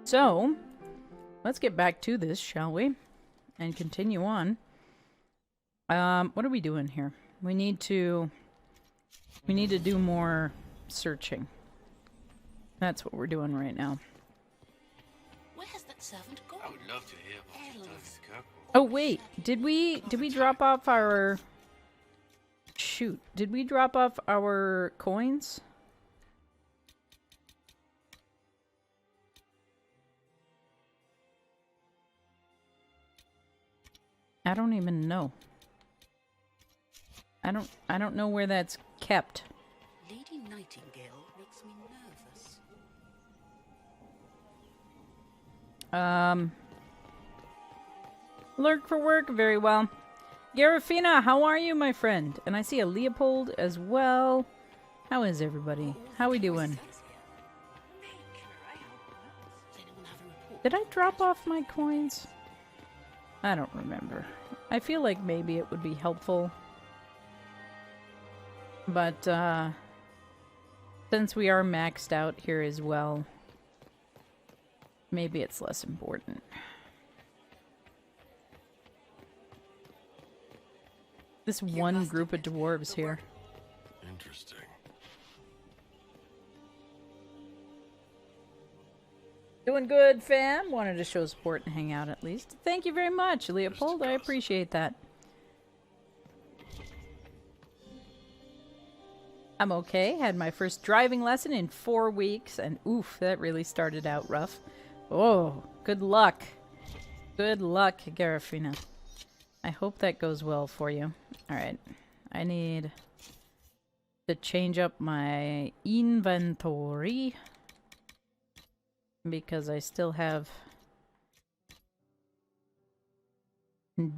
So, let's get back to this, shall we? And continue on. What are we doing here? We need to do more searching. That's what we're doing right now. Where has that servant gone? I would love to hear what you've done with the couple. Oh wait, did we drop off our... Shoot, did we drop off our coins? I don't even know. I don't know where that's kept. Lady Nightingale makes me nervous. Lurk for work, very well. Garifina, how are you, my friend? And I see a Leopold as well. How is everybody? How we doing? Did I drop off my coins? I don't remember. I feel like maybe it would be helpful. But, since we are maxed out here as well, maybe it's less important. This one group of dwarves here. Interesting. Doing good, fam. Wanted to show support and hang out at least. Thank you very much, Leopold. I appreciate that. I'm okay. Had my first driving lesson in 4 weeks, and oof, that really started out rough. Oh, good luck. Good luck, Garifina. I hope that goes well for you. Alright. I need to change up my inventory because I still have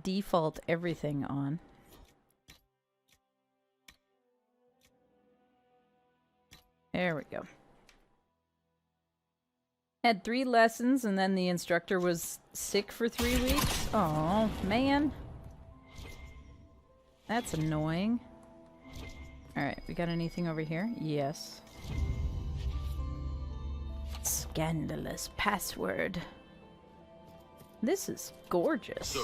default everything on. There we go. Had 3 lessons and then the instructor was sick for 3 weeks. Oh, man. That's annoying. Alright, we got anything over here? Yes. Scandalous password. This is gorgeous. So,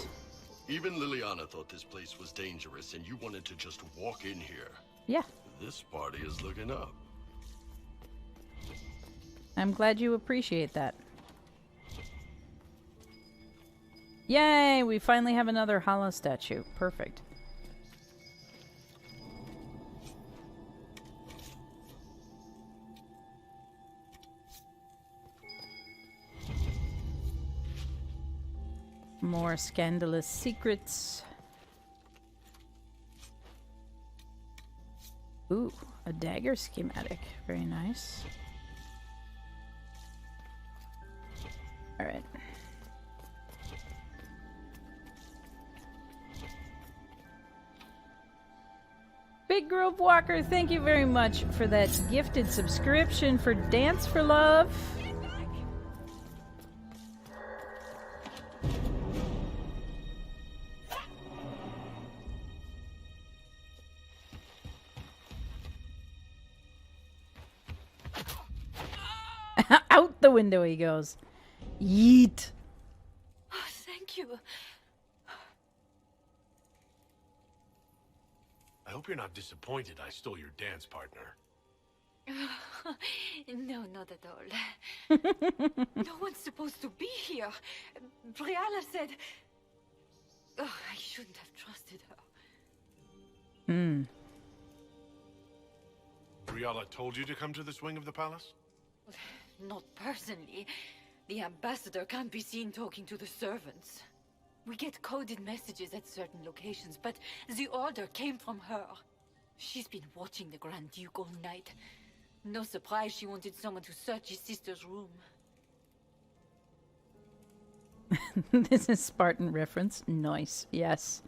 even Liliana thought this place was dangerous and you wanted to just walk in here. Yeah. This party is looking up. I'm glad you appreciate that. Yay! We finally have another hollow statue. Perfect. More scandalous secrets. Ooh, a dagger schematic. Very nice. Alright. Big Grove Walker, thank you very much for that gifted subscription for Dance for Love. Out the window he goes. Yeet. Oh, thank you. I hope you're not disappointed I stole your dance partner. No, not at all. No one's supposed to be here. Briala said... Oh, I shouldn't have trusted her. Hmm. Briala told you to come to this wing of the palace? Not personally. The ambassador can't be seen talking to the servants. We get coded messages at certain locations, but the order came from her. She's been watching the Grand Duke all night. No surprise she wanted someone to search his sister's room. This is Spartan reference. Nice. Yes.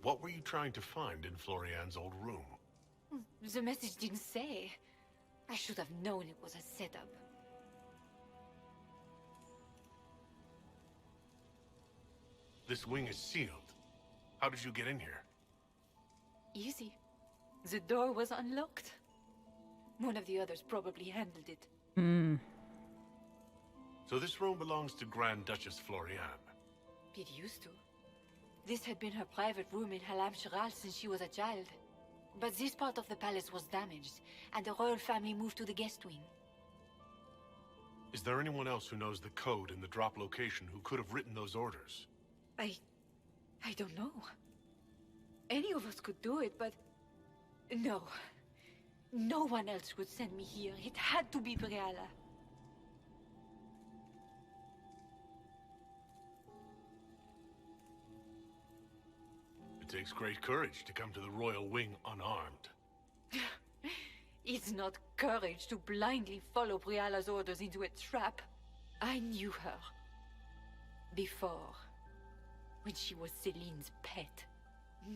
What were you trying to find in Florian's old room? The message didn't say. I should have known it was a setup. This wing is sealed. How did you get in here? Easy. The door was unlocked. One of the others probably handled it. Hmm. So this room belongs to Grand Duchess Floriane. It used to. This had been her private room in Halam Shiral since she was a child. But this part of the palace was damaged, and the royal family moved to the guest wing. Is there anyone else who knows the code and the drop location who could have written those orders? I don't know. Any of us could do it, but... No. No one else would send me here. It had to be Briala. It takes great courage to come to the royal wing unarmed. It's not courage to blindly follow Briala's orders into a trap. I knew her. Before. When she was Celine's pet.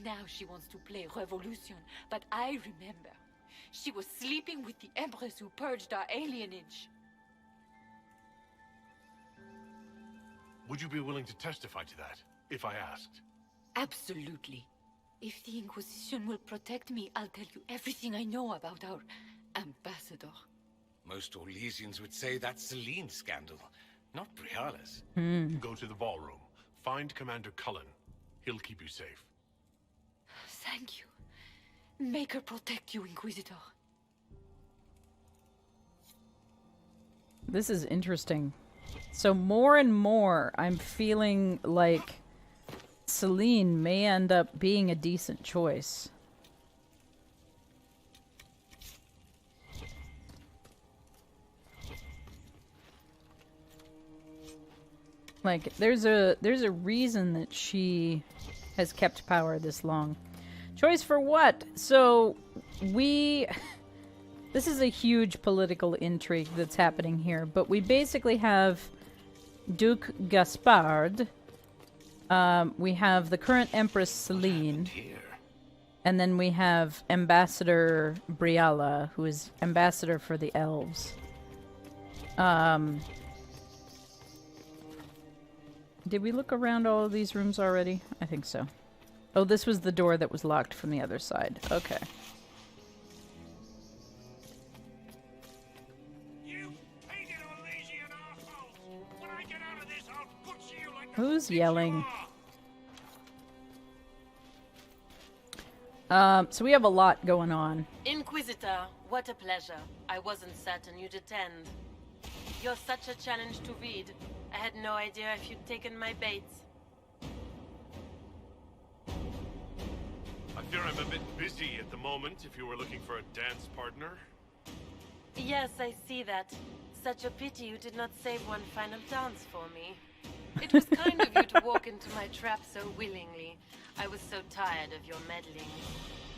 Now she wants to play revolution, but I remember. She was sleeping with the Empress who purged our alienage. Would you be willing to testify to that, if I asked? Absolutely. If the Inquisition will protect me, I'll tell you everything I know about our ambassador. Most Orlesians would say that's Celine's scandal, not Briala's. Go to the ballroom. Find Commander Cullen. He'll keep you safe. Thank you. Make her protect you, Inquisitor. This is interesting. So more and more, I'm feeling like Celine may end up being a decent choice. Like, there's a reason that she has kept power this long. Choice for what? So, this is a huge political intrigue that's happening here, but we basically have Duke Gaspard, we have the current Empress Celine, and then we have Ambassador Briala, who is ambassador for the elves. Did we look around all of these rooms already? I think so. Oh, this was the door that was locked from the other side. Okay. You painted Orlesian assholes! When I get out of this, I'll butcher you like Who's the bitch yelling? you are. So we have a lot going on. Inquisitor, what a pleasure. I wasn't certain you'd attend. You're such a challenge to read. I had no idea if you'd taken my bait. I fear I'm a bit busy at the moment if you were looking for a dance partner. Yes, I see that. Such a pity you did not save one final dance for me. It was kind of you to walk into my trap so willingly. I was so tired of your meddling.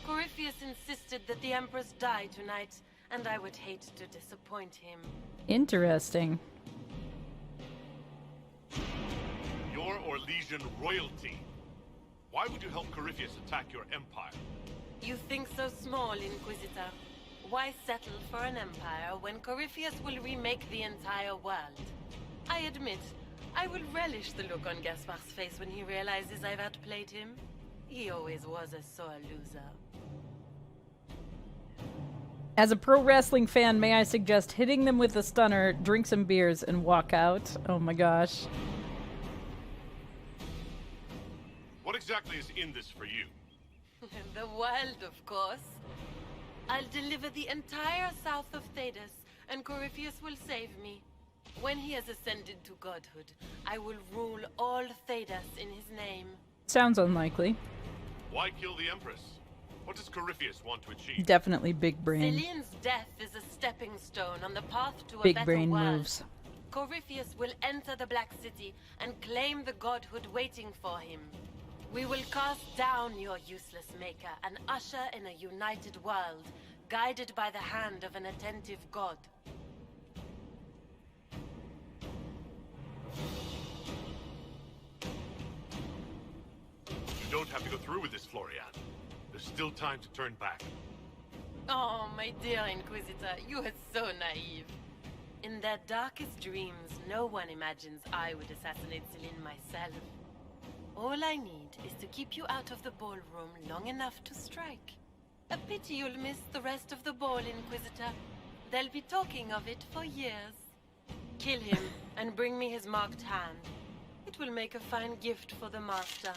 Corypheus insisted that the Empress die tonight, and I would hate to disappoint him. Interesting. You're Orlesian royalty. Why would you help Corypheus attack your empire? You think so small, Inquisitor. Why settle for an empire when Corypheus will remake the entire world? I admit, I will relish the look on Gaspard's face when he realizes I've outplayed him. He always was a sore loser. As a pro wrestling fan, may I suggest hitting them with a stunner, drink some beers, and walk out? Oh my gosh. What exactly is in this for you? The world, of course. I'll deliver the entire south of Thedas, and Corypheus will save me. When he has ascended to godhood, I will rule all Thedas in his name. Sounds unlikely. Why kill the Empress? What does Corypheus want to achieve? Definitely big brain. Celine's death is a stepping stone on the path to a Big better brain world. moves. Corypheus will enter the Black City and claim the godhood waiting for him. We will cast down your useless maker and usher in a united world, guided by the hand of an attentive god. You don't have to go through with this, Floriane. There's still time to turn back. Oh, my dear Inquisitor, you are so naive. In their darkest dreams, no one imagines I would assassinate Celine myself. All I need is to keep you out of the ballroom long enough to strike. A pity you'll miss the rest of the ball, Inquisitor. They'll be talking of it for years. Kill him and bring me his marked hand. It will make a fine gift for the master.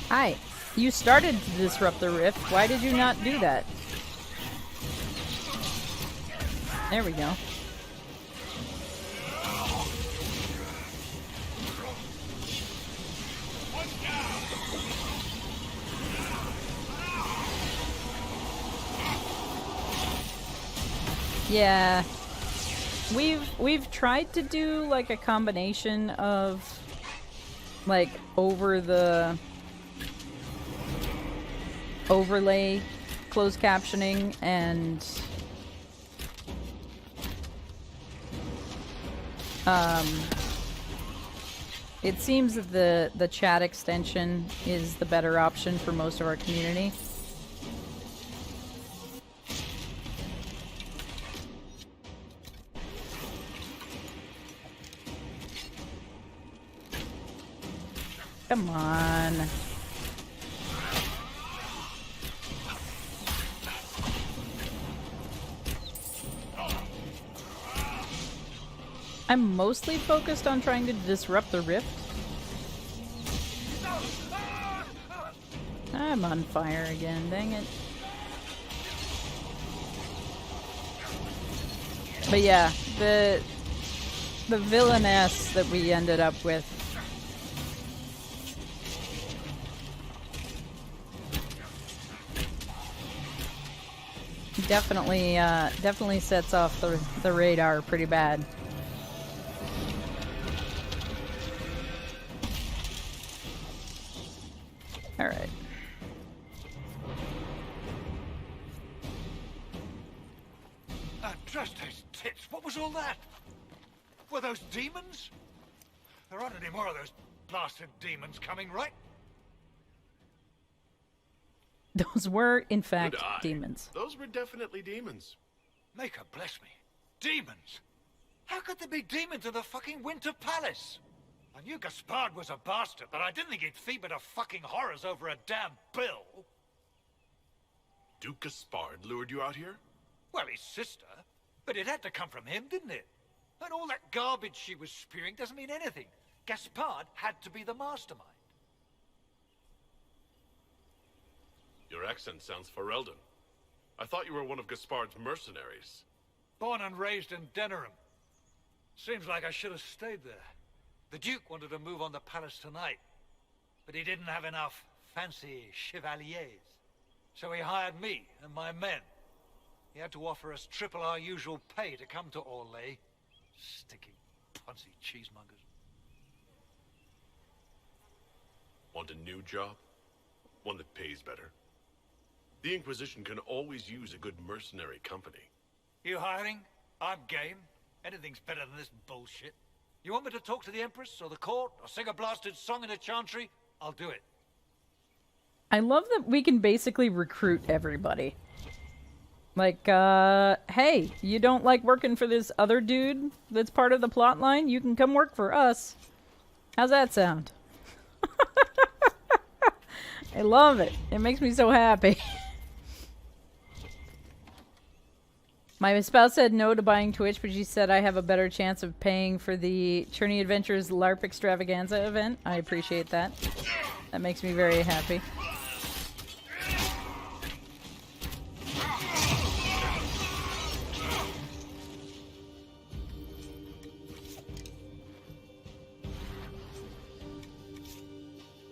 Hi. You started to disrupt the rift. Why did you not do that? There we go. Yeah. We've tried to do like a combination of like over the overlay closed captioning and it seems that the chat extension is the better option for most of our community. Come on. I'm mostly focused on trying to disrupt the rift. I'm on fire again, dang it. But yeah, the villainess that we ended up with. Definitely sets off the radar pretty bad. All right. Trust those tits. What was all that? Were those demons? There aren't any more of those blasted demons coming, right? Those were, in fact, Good eye. demons. Those were definitely demons. Maker bless me. Demons? How could there be demons in the fucking Winter Palace? I knew Gaspard was a bastard, but I didn't think he'd feed me to fucking horrors over a damn bill. Duke Gaspard lured you out here? Well, his sister. But it had to come from him, didn't it? And all that garbage she was spewing doesn't mean anything. Gaspard had to be the mastermind. Your accent sounds Ferelden. I thought you were one of Gaspard's mercenaries. Born and raised in Denerim. Seems like I should have stayed there. The Duke wanted to move on the palace tonight, but he didn't have enough fancy chevaliers. So he hired me and my men. He had to offer us triple our usual pay to come to Orlais. Sticky, punsy cheesemongers. Want a new job? One that pays better? The Inquisition can always use a good mercenary company. You hiring? I'm game. Anything's better than this bullshit. You want me to talk to the Empress or the court or sing a blasted song in a chantry? I'll do it. I love that we can basically recruit everybody. Like, hey, you don't like working for this other dude that's part of the plot line? You can come work for us. How's that sound? I love it. It makes me so happy. My spouse said no to buying Twitch, but she said I have a better chance of paying for the Journey Adventures LARP Extravaganza event. I appreciate that. That makes me very happy.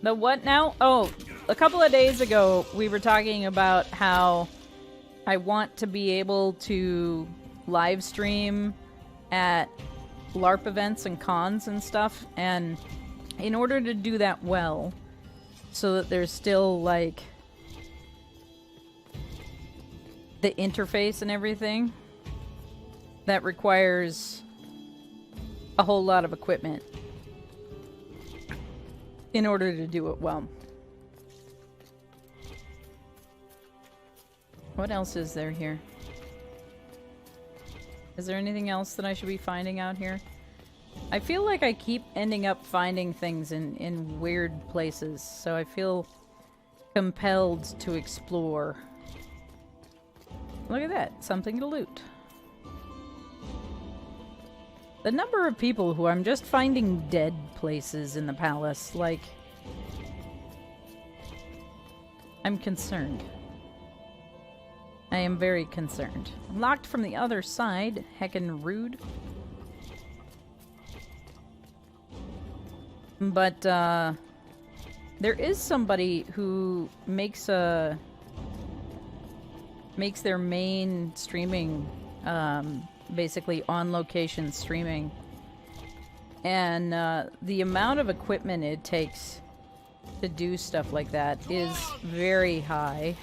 The what now? Oh, a couple of days ago we were talking about how I want to be able to live stream at LARP events and cons and stuff, and in order to do that well, so that there's still like the interface and everything, that requires a whole lot of equipment in order to do it well. What else is there here? Is there anything else that I should be finding out here? I feel like I keep ending up finding things in weird places, so I feel compelled to explore. Look at that. Something to loot. The number of people who I'm just finding dead places in the palace, like... I'm concerned. I am very concerned. Locked from the other side. Heckin' rude. But, there is somebody who makes their main streaming, basically on-location streaming. And, the amount of equipment it takes to do stuff like that is very high.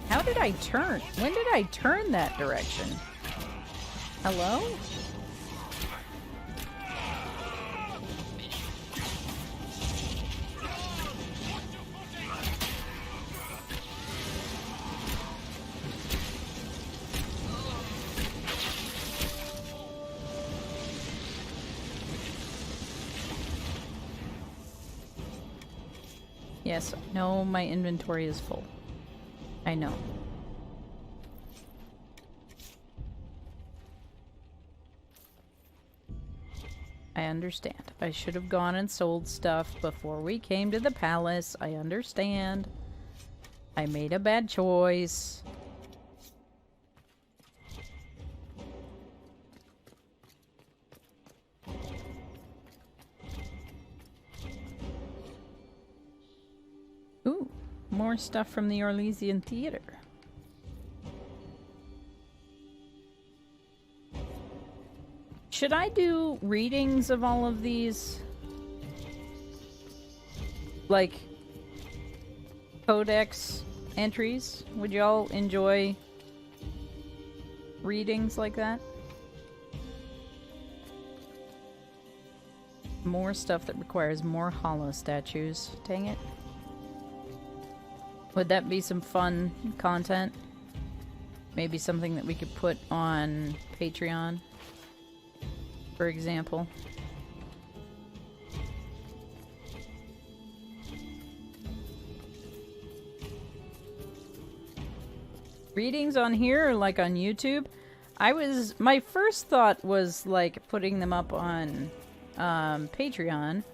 How did I turn? When did I turn that direction? Hello? Yes, no, my inventory is full. I know. I understand. I should have gone and sold stuff before we came to the palace. I understand. I made a bad choice. Ooh, more stuff from the Orlesian Theater. Should I do readings of all of these? Like, codex entries? Would y'all enjoy readings like that? More stuff that requires more hollow statues. Dang it. Would that be some fun content? Maybe something that we could put on Patreon, for example. Readings on here or like on YouTube? My first thought was like putting them up on Patreon.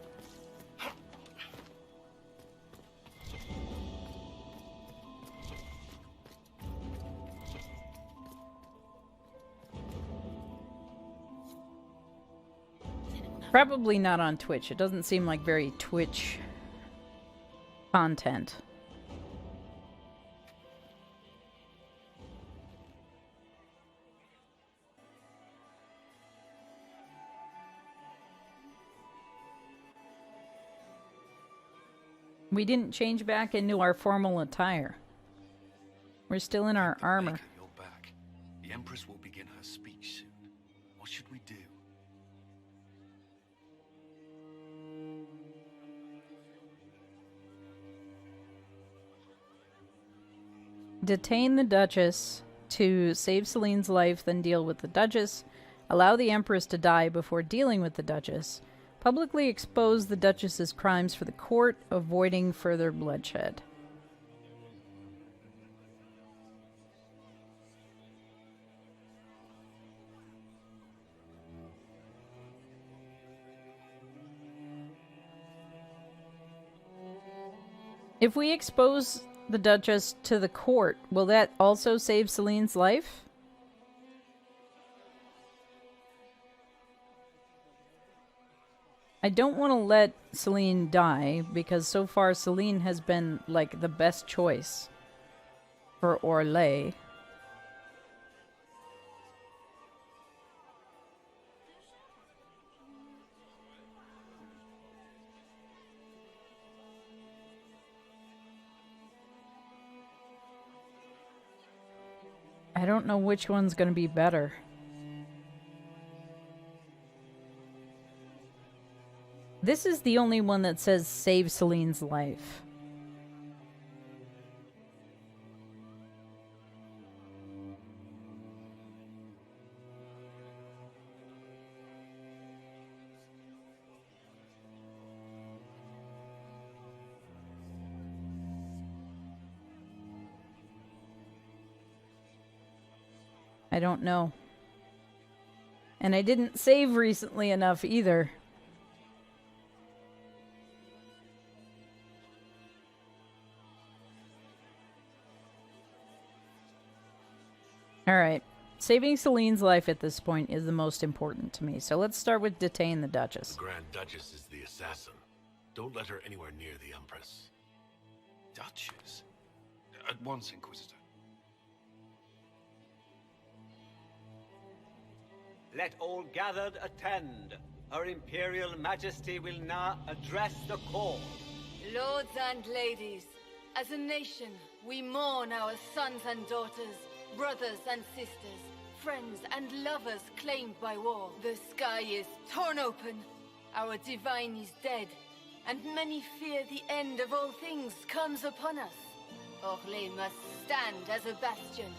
Probably not on Twitch. It doesn't seem like very Twitch content. We didn't change back into our formal attire. We're still in our armor. Baker, you're back. The Empress will begin her speech soon. What should we do? Detain the Duchess to save Celine's life, then deal with the Duchess. Allow the Empress to die before dealing with the Duchess. Publicly expose the Duchess's crimes for the court, avoiding further bloodshed. If we expose the Duchess to the court, will that also save Celine's life? I don't want to let Celine die, because so far Celine has been, like, the best choice for Orlais. I don't know which one's going to be better. This is the only one that says save Celine's life. I don't know. And I didn't save recently enough either. Alright. Saving Celine's life at this point is the most important to me. So let's start with detain the Duchess. The Grand Duchess is the assassin. Don't let her anywhere near the Empress. Duchess? At once, Inquisitor. Let all gathered attend. Her Imperial Majesty will now address the call. Lords and ladies, as a nation, we mourn our sons and daughters, brothers and sisters, friends and lovers claimed by war. The sky is torn open, our divine is dead, and many fear the end of all things comes upon us. Orlais must stand as a bastion,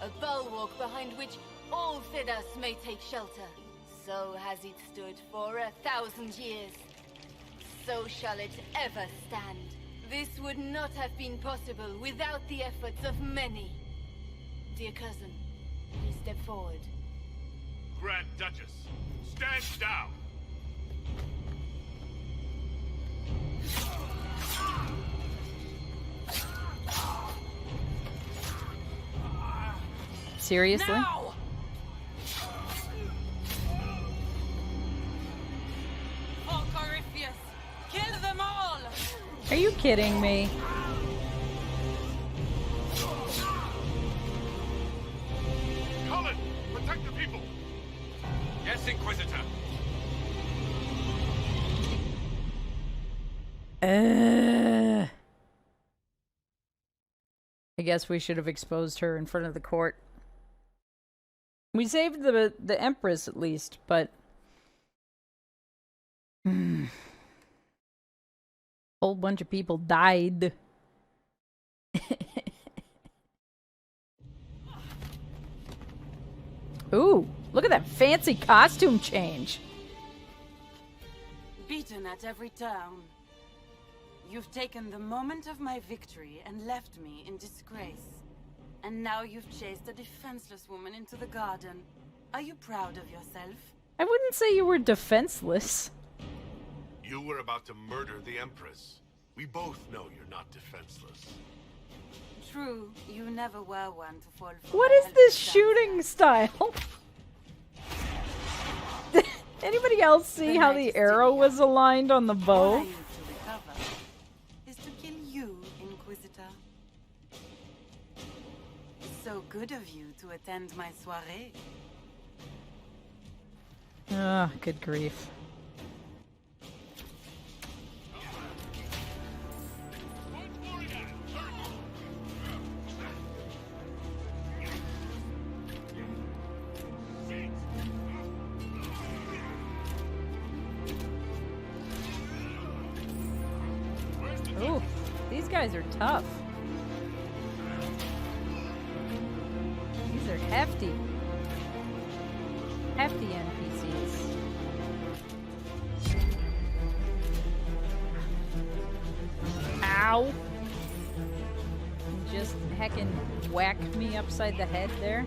a bulwark behind which all Thedas may take shelter. So has it stood for 1,000 years. So shall it ever stand. This would not have been possible without the efforts of many. Dear cousin, please step forward. Grand Duchess, stand down! Seriously? Now! For Corypheus, kill them all! Are you kidding me? Cullen, protect the people! Yes, Inquisitor. I guess we should have exposed her in front of the court. We saved the Empress at least, but whole bunch of people died. Ooh, look at that fancy costume change. Beaten at every turn. You've taken the moment of my victory and left me in disgrace. And now you've chased a defenseless woman into the garden. Are you proud of yourself? I wouldn't say you were defenseless. You were about to murder the Empress. We both know you're not defenseless. True, you never were one to fall for What my is this helpless shooting style? Did anybody else see how the arrow was aligned on the All I bow? need to recover is to kill you, Inquisitor. So good of you to attend my soirée. Ah, good grief. Ooh, these guys are tough. These are hefty. Hefty NPCs. Ow! Just heckin' whack me upside the head there.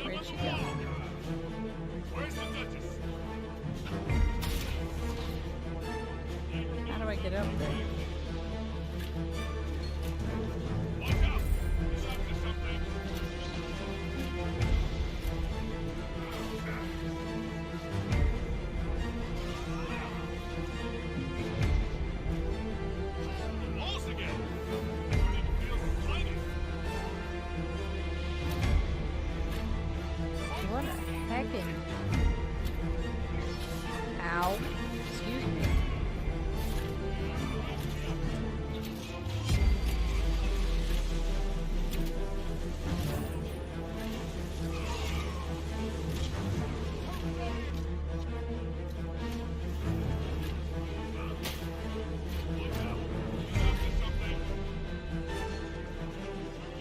Where'd she go? Where's the Duchess? How do I get up there? Watch out! He's up to something. The walls again! Didn't feel sliding. What a heckin'... Ow. Excuse me.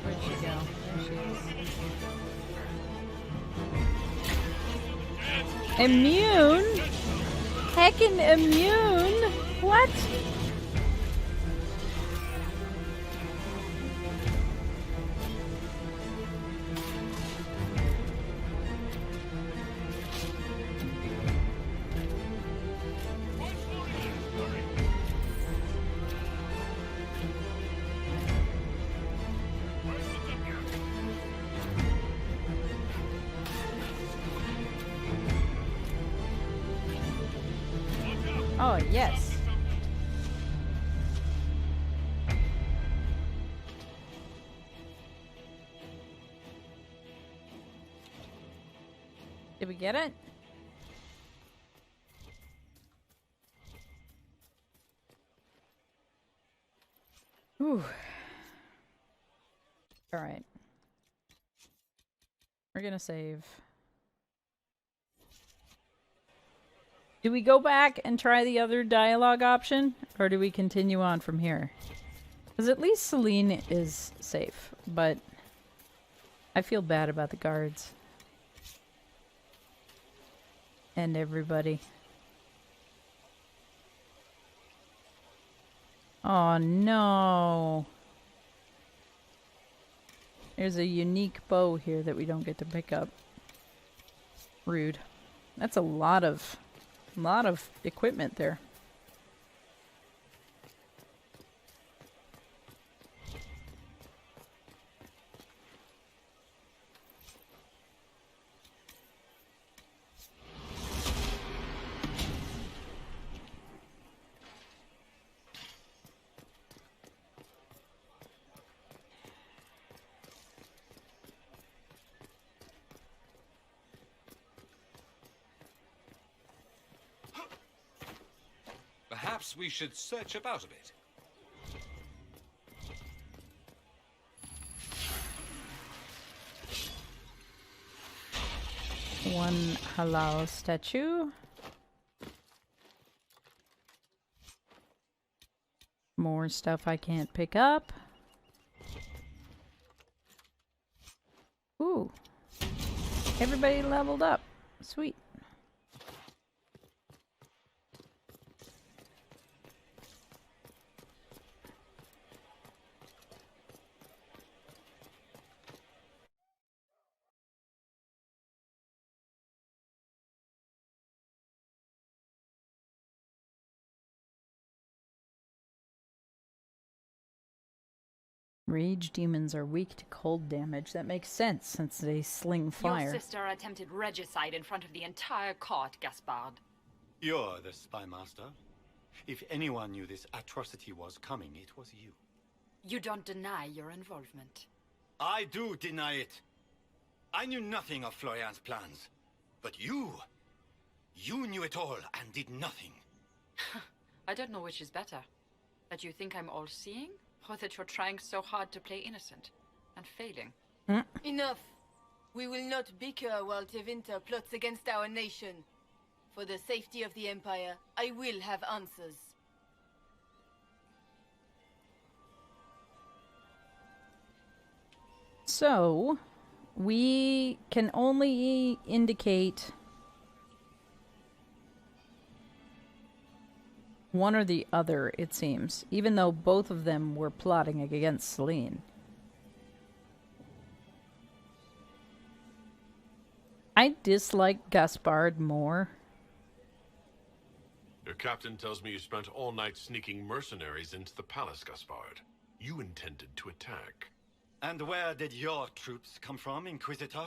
Where'd she go? There she is. Immune? Heckin' immune? What? Oh, yes. Did we get it? Ooh. All right. We're gonna save. Do we go back and try the other dialogue option? Or do we continue on from here? Because at least Celine is safe, but I feel bad about the guards. And everybody. Oh no. There's a unique bow here that we don't get to pick up. Rude. That's a lot of equipment there. Perhaps we should search about a bit. One halal statue. More stuff I can't pick up. Ooh. Everybody leveled up. Sweet. Rage demons are weak to cold damage. That makes sense since they sling fire. Your sister attempted regicide in front of the entire court, Gaspard. You're the spy master. If anyone knew this atrocity was coming, it was you. You don't deny your involvement. I do deny it. I knew nothing of Florian's plans. But you knew it all and did nothing. I don't know which is better. That you think I'm all-seeing? Or that you're trying so hard to play innocent and failing? Enough. We will not bicker while Tevinter plots against our nation. For the safety of the Empire, I will have answers. So, we can only indicate one or the other, it seems, even though both of them were plotting against Celine. I dislike Gaspard more. Your captain tells me you spent all night sneaking mercenaries into the palace, Gaspard. You intended to attack. And where did your troops come from, Inquisitor?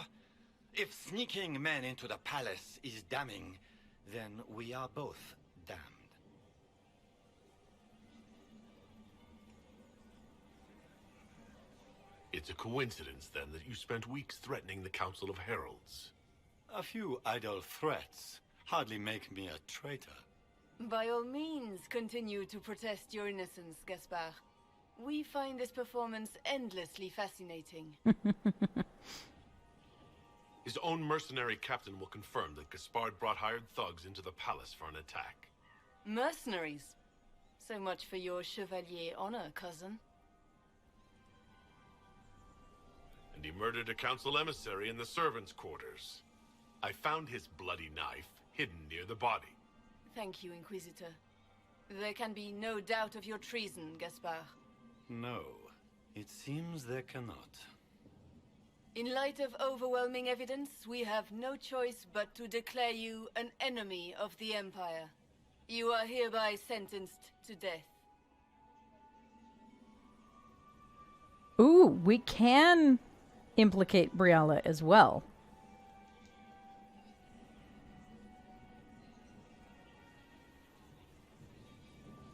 If sneaking men into the palace is damning, then we are both damned. It's a coincidence, then, that you spent weeks threatening the Council of Heralds. A few idle threats hardly make me a traitor. By all means, continue to protest your innocence, Gaspard. We find this performance endlessly fascinating. His own mercenary captain will confirm that Gaspard brought hired thugs into the palace for an attack. Mercenaries? So much for your chevalier honor, cousin. And he murdered a council emissary in the servants' quarters. I found his bloody knife hidden near the body. Thank you, Inquisitor. There can be no doubt of your treason, Gaspard. No, it seems there cannot. In light of overwhelming evidence, we have no choice but to declare you an enemy of the Empire. You are hereby sentenced to death. Ooh, we can implicate Briella as well.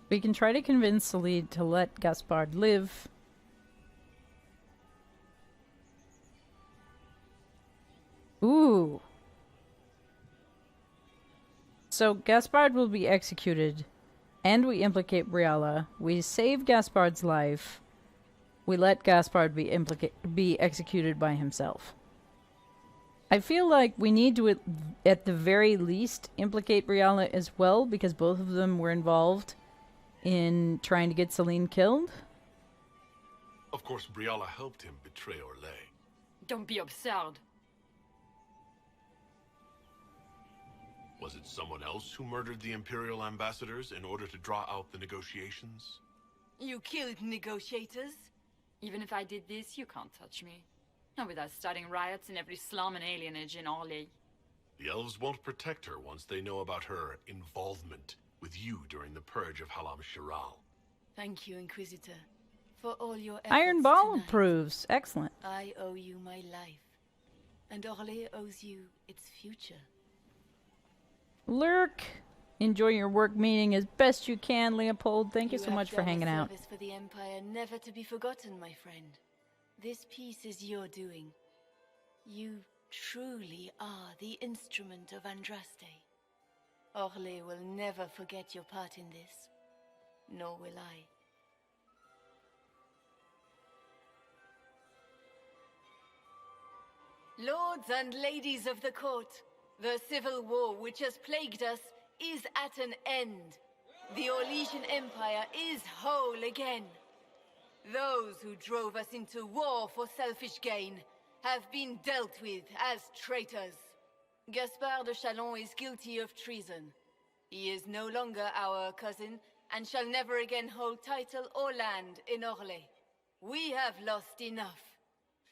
We can try to convince Celine to let Gaspard live. Ooh. So Gaspard will be executed, and we implicate Briala. We save Gaspard's life. We let Gaspard be executed by himself. I feel like we need to, at the very least, implicate Briala as well, because both of them were involved in trying to get Celine killed. Of course, Briala helped him betray Orlais. Don't be absurd. Was it someone else who murdered the Imperial ambassadors in order to draw out the negotiations? You killed negotiators? Even if I did this, you can't touch me. Not without starting riots in every slum and alienage in Orlais. The elves won't protect her once they know about her involvement with you during the purge of Halam Shiral. Thank you, Inquisitor, for all your efforts Iron Ball tonight. approves. Excellent. I owe you my life, and Orlais owes you its future. Lurk. Enjoy your work meeting as best you can, Leopold. Thank you so much for hanging out. Service for the Empire never to be forgotten, my friend. This piece is your doing. You truly are the instrument of Andraste. Orlais will never forget your part in this, nor will I. Lords and ladies of the court, the civil war which has plagued us is at an end. The Orlesian Empire is whole again. Those who drove us into war for selfish gain have been dealt with as traitors. Gaspard de Chalon is guilty of treason. He is no longer our cousin and shall never again hold title or land in Orlais. We have lost enough.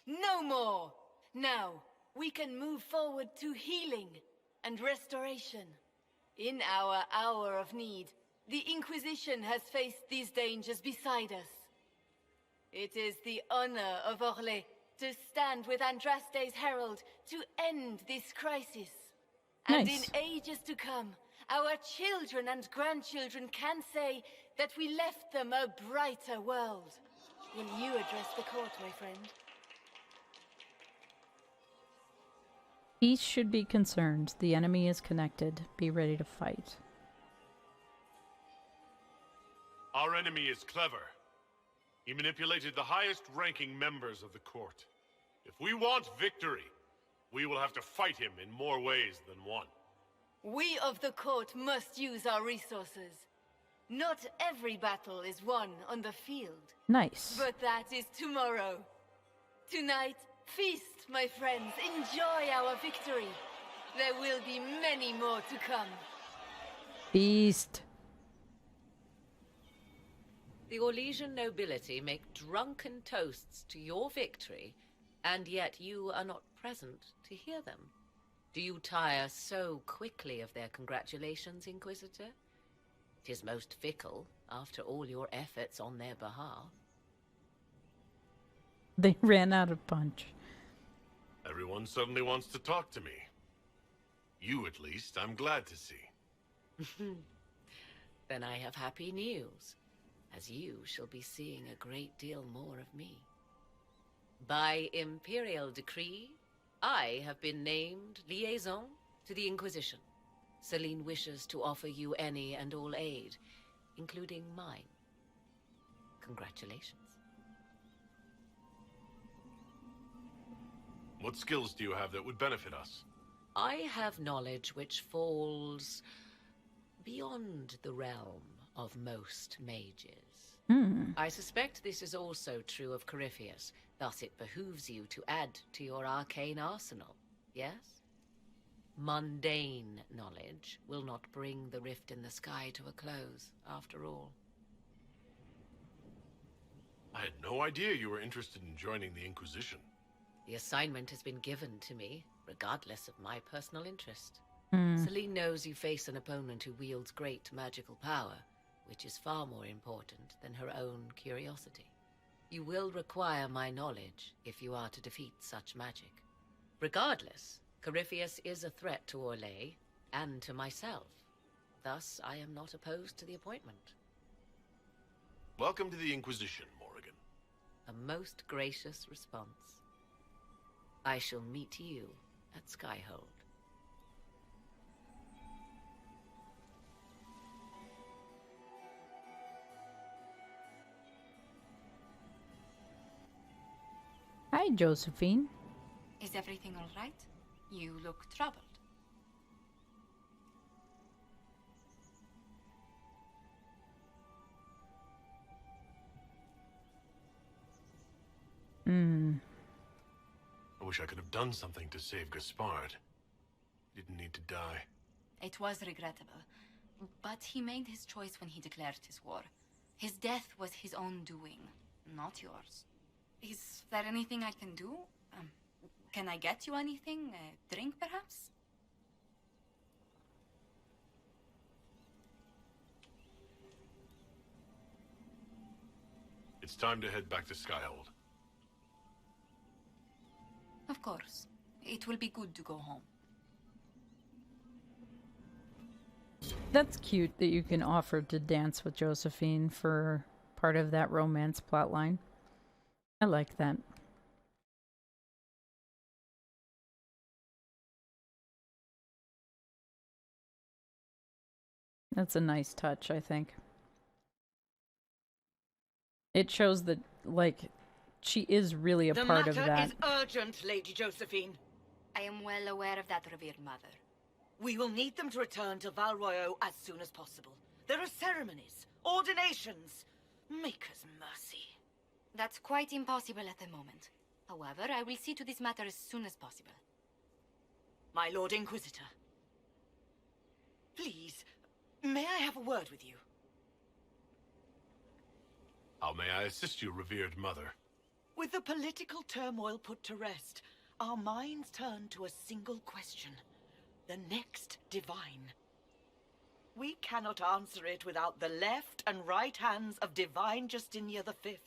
No more! Now, we can move forward to healing and restoration. In our hour of need, the Inquisition has faced these dangers beside us. It is the honor of Orlais to stand with Andraste's herald to end this crisis. And Nice. in ages to come, our children and grandchildren can say that we left them a brighter world. Will you address the court, my friend? Peace should be concerned. The enemy is connected. Be ready to fight. Our enemy is clever. He manipulated the highest-ranking members of the court. If we want victory, we will have to fight him in more ways than one. We of the court must use our resources. Not every battle is won on the field. Nice. But that is tomorrow. Tonight, feast, my friends. Enjoy our victory. There will be many more to come. Feast. The Orlesian nobility make drunken toasts to your victory, and yet you are not present to hear them. Do you tire so quickly of their congratulations, Inquisitor? 'Tis most fickle, after all your efforts on their behalf. They ran out of punch. Everyone suddenly wants to talk to me. You, at least, I'm glad to see. Then I have happy news, as you shall be seeing a great deal more of me. By imperial decree, I have been named liaison to the Inquisition. Celine wishes to offer you any and all aid, including mine. Congratulations. What skills do you have that would benefit us? I have knowledge which falls beyond the realm of most mages. I suspect this is also true of Corypheus, thus it behooves you to add to your arcane arsenal, yes? Mundane knowledge will not bring the rift in the sky to a close, after all. I had no idea you were interested in joining the Inquisition. The assignment has been given to me, regardless of my personal interest. Hmm. Celine knows you face an opponent who wields great magical power, which is far more important than her own curiosity. You will require my knowledge if you are to defeat such magic. Regardless, Corypheus is a threat to Orlais and to myself. Thus, I am not opposed to the appointment. Welcome to the Inquisition, Morrigan. A most gracious response. I shall meet you at Skyhold. Hi, Josephine. Is everything all right? You look troubled. I wish I could have done something to save Gaspard. He didn't need to die. It was regrettable, but he made his choice when he declared his war. His death was his own doing, not yours. Is there anything I can do? Can I get you anything? A drink, perhaps? It's time to head back to Skyhold. Of course. It will be good to go home. That's cute that you can offer to dance with Josephine for part of that romance plotline. I like that. That's a nice touch, I think. It shows that, like, she is really a part of that. The matter is urgent, Lady Josephine. I am well aware of that, revered mother. We will need them to return to Val Royeaux as soon as possible. There are ceremonies, ordinations. Maker's mercy. That's quite impossible at the moment. However, I will see to this matter as soon as possible. My Lord Inquisitor. Please, may I have a word with you? How may I assist you, revered mother? With the political turmoil put to rest, our minds turn to a single question. The next divine. We cannot answer it without the left and right hands of Divine Justinia V.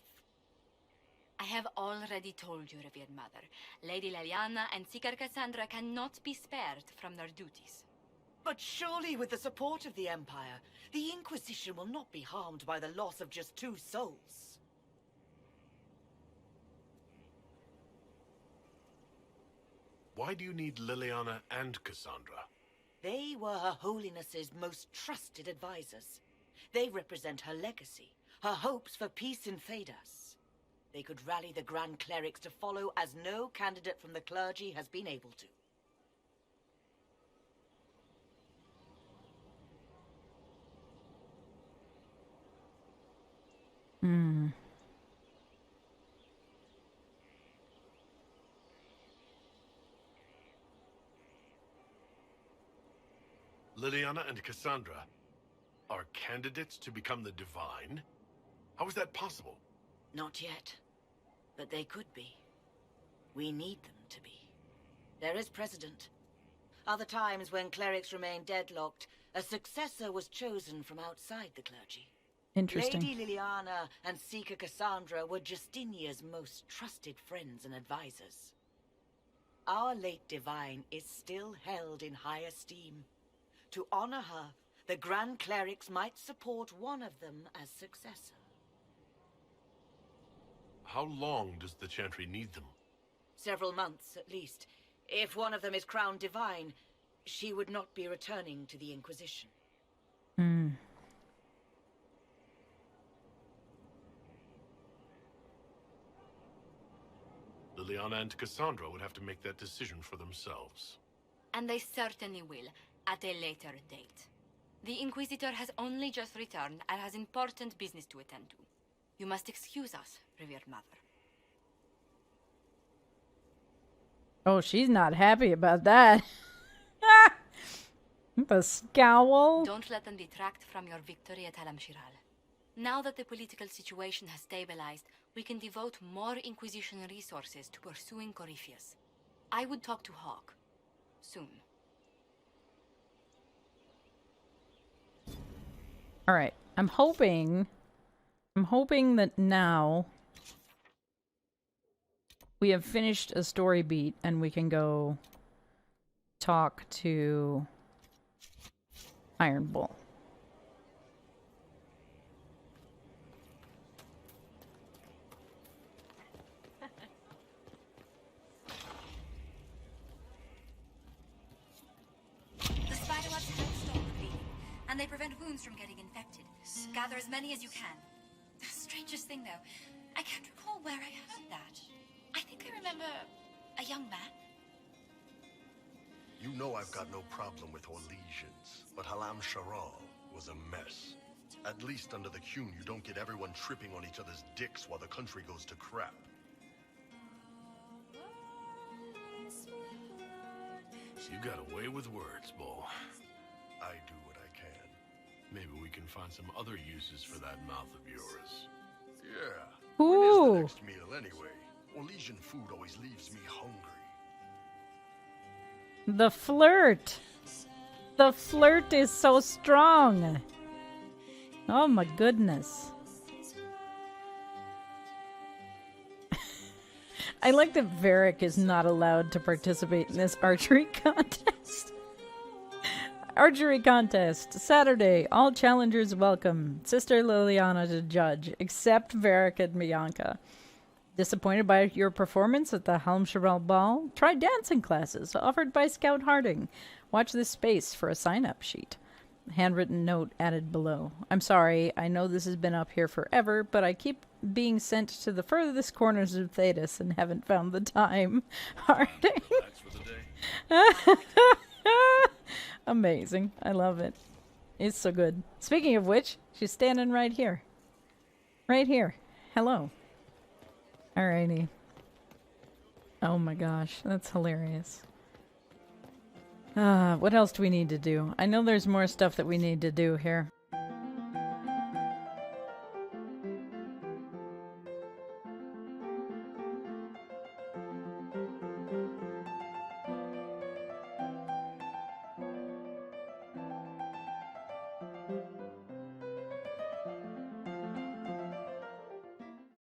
I have already told you, revered mother. Lady Leliana and Seeker Cassandra cannot be spared from their duties. But surely with the support of the Empire, the Inquisition will not be harmed by the loss of just 2 souls. Why do you need Liliana and Cassandra? They were Her Holiness's most trusted advisors. They represent her legacy, her hopes for peace in Thedas. They could rally the Grand Clerics to follow as no candidate from the clergy has been able to. Liliana and Cassandra are candidates to become the Divine? How is that possible? Not yet. But they could be. We need them to be. There is precedent. Other times when clerics remain deadlocked, a successor was chosen from outside the clergy. Interesting. Lady Liliana and Seeker Cassandra were Justinia's most trusted friends and advisors. Our late Divine is still held in high esteem. To honor her, the Grand Clerics might support one of them as successor. How long does the Chantry need them? Several months, at least. If one of them is crowned Divine, she would not be returning to the Inquisition. Liliana and Cassandra would have to make that decision for themselves. And they certainly will, at a later date. The Inquisitor has only just returned and has important business to attend to. You must excuse us, revered mother. Oh, she's not happy about that. The scowl. Don't let them detract from your victory at Alam Shiral. Now that the political situation has stabilized, we can devote more Inquisition resources to pursuing Corypheus. I would talk to Hawk. Soon. Alright, I'm hoping that now we have finished a story beat and we can go talk to Iron Bull. and they prevent wounds from getting infected. Gather as many as you can. The strangest thing, though, I can't recall where I heard that. I think I remember a young man. You know I've got no problem with Orlesians, but Halam Sharal was a mess. At least under the Qun, you don't get everyone tripping on each other's dicks while the country goes to crap. You got away with words, Bull. I do what I can. Maybe we can find some other uses for that mouth of yours. Yeah. Ooh. When is the next meal anyway? Orlesian food always leaves me hungry. The flirt. The flirt is so strong. Oh my goodness. I like that Varric is not allowed to participate in this archery contest. Archery contest, Saturday. All challengers welcome. Sister Liliana to judge, except Varric and Bianca. Disappointed by your performance at the Helm Sharal Ball? Try dancing classes offered by Scout Harding. Watch this space for a sign-up sheet. Handwritten note added below. I'm sorry, I know this has been up here forever, but I keep being sent to the furthest corners of Thetis and haven't found the time. Harding. That's for the day. Amazing. I love it. It's so good. Speaking of which, she's standing right here. Right here. Hello. Alrighty. Oh my gosh, that's hilarious. What else do we need to do? I know there's more stuff that we need to do here.